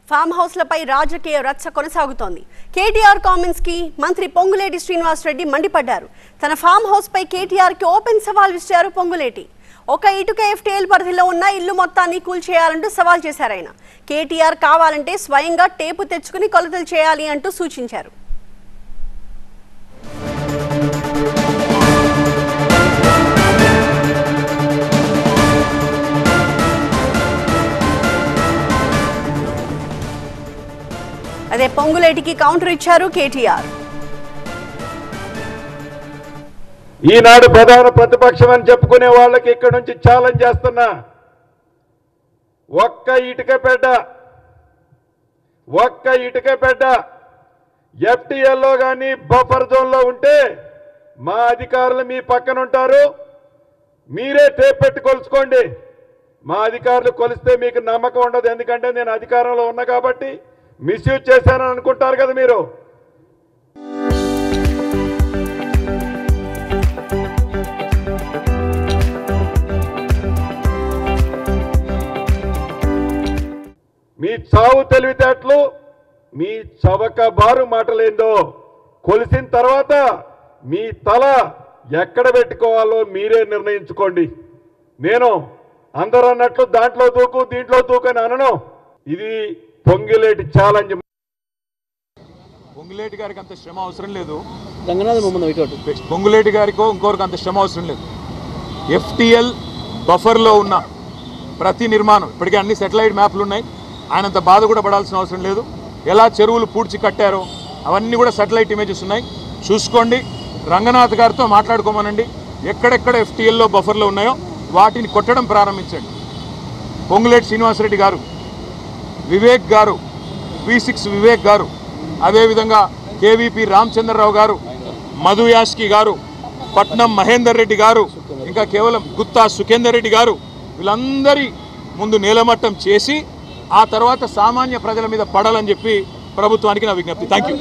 Form హౌస్లపై రాజకీయ రచ్చ కొనసాగుతోంది. కేటీఆర్ కామెంట్స్ కి మంత్రి పొంగులేటి శ్రీనివాసరెడ్డి మండిపడ్డారు. తన ఫామ్ హౌస్ పై కేటీఆర్ కి ఓపెన్ సవాల్ విసిరారు పొంగులేటి. ఒక ఇటుక ఎఫ్టీఎల్ పరిధిలో ఉన్న ఇల్లు మొత్తాన్ని కూల్చేయాలంటూ సవాల్ చేశారు ఆయన. కేటీఆర్ కావాలంటే స్వయంగా టేపు తెచ్చుకుని కొలతలు చేయాలి అంటూ సూచించారు. అదే పొంగులేటికి కౌంటర్ ఇచ్చారు కేటీఆర్. ఈనాడు ప్రధాన ప్రతిపక్షం అని చెప్పుకునే వాళ్ళకి ఇక్కడ నుంచి ఛాలెంజ్ చేస్తున్నా, ఒక్క ఇటుక పెడ్డ ఎఫ్టీఎల్లో కానీ బఫర్ జోన్లో ఉంటే మా అధికారులు మీ పక్కన ఉంటారు. మీరే టేప్ పెట్టి కొలుచుకోండి. మా అధికారులు కొలిస్తే మీకు నమ్మకం ఉండదు. ఎందుకంటే నేను అధికారంలో ఉన్నా కాబట్టి మిస్యూజ్ చేశానని అనుకుంటారు కదా మీరు. మీ చావు తెలివితేటలు, మీ చవకబారు మాటలేందో కొలిసిన తర్వాత మీ తల ఎక్కడ పెట్టుకోవాలో మీరే నిర్ణయించుకోండి. నేను అందరూ అన్నట్లు దాంట్లో దూకు దీంట్లో దూకు అని అనను. ఇది పొంగులేటి ఛాలెంజ్. పొంగులేటి గారికి అంత శ్రమ అవసరం లేదు. పొంగులేటి గారికో ఇంకోరికి అంత శ్రమ అవసరం లేదు. ఎఫ్టీఎల్ బఫర్లో ఉన్న ప్రతి నిర్మాణం ఇప్పటికే అన్ని సెటిలైట్ మ్యాప్లు ఉన్నాయి. ఆయనంత బాధ కూడా పడాల్సిన అవసరం లేదు. ఎలా చెరువులు పూడ్చి కట్టారో అవన్నీ కూడా సెటిలైట్ ఇమేజెస్ ఉన్నాయి, చూసుకోండి. రంగనాథ్ గారితో మాట్లాడుకోమనండి. ఎక్కడెక్కడ ఎఫ్టీఎల్లో బఫర్లో ఉన్నాయో వాటిని కొట్టడం ప్రారంభించండి. పొంగులేటి శ్రీనివాసరెడ్డి గారు, వివేక్ గారు, V6 వివేక్ గారు, అదేవిధంగా కేవీపీ రామచంద్రరావు గారు, మధు యాష్కి గారు, పట్నం మహేందర్ రెడ్డి గారు, ఇంకా కేవలం గుత్తా సుఖేందర్ రెడ్డి గారు, వీళ్ళందరి ముందు నేలమట్టం చేసి ఆ తర్వాత సామాన్య ప్రజల మీద పడాలని చెప్పి ప్రభుత్వానికి నా విజ్ఞప్తి. Thank you.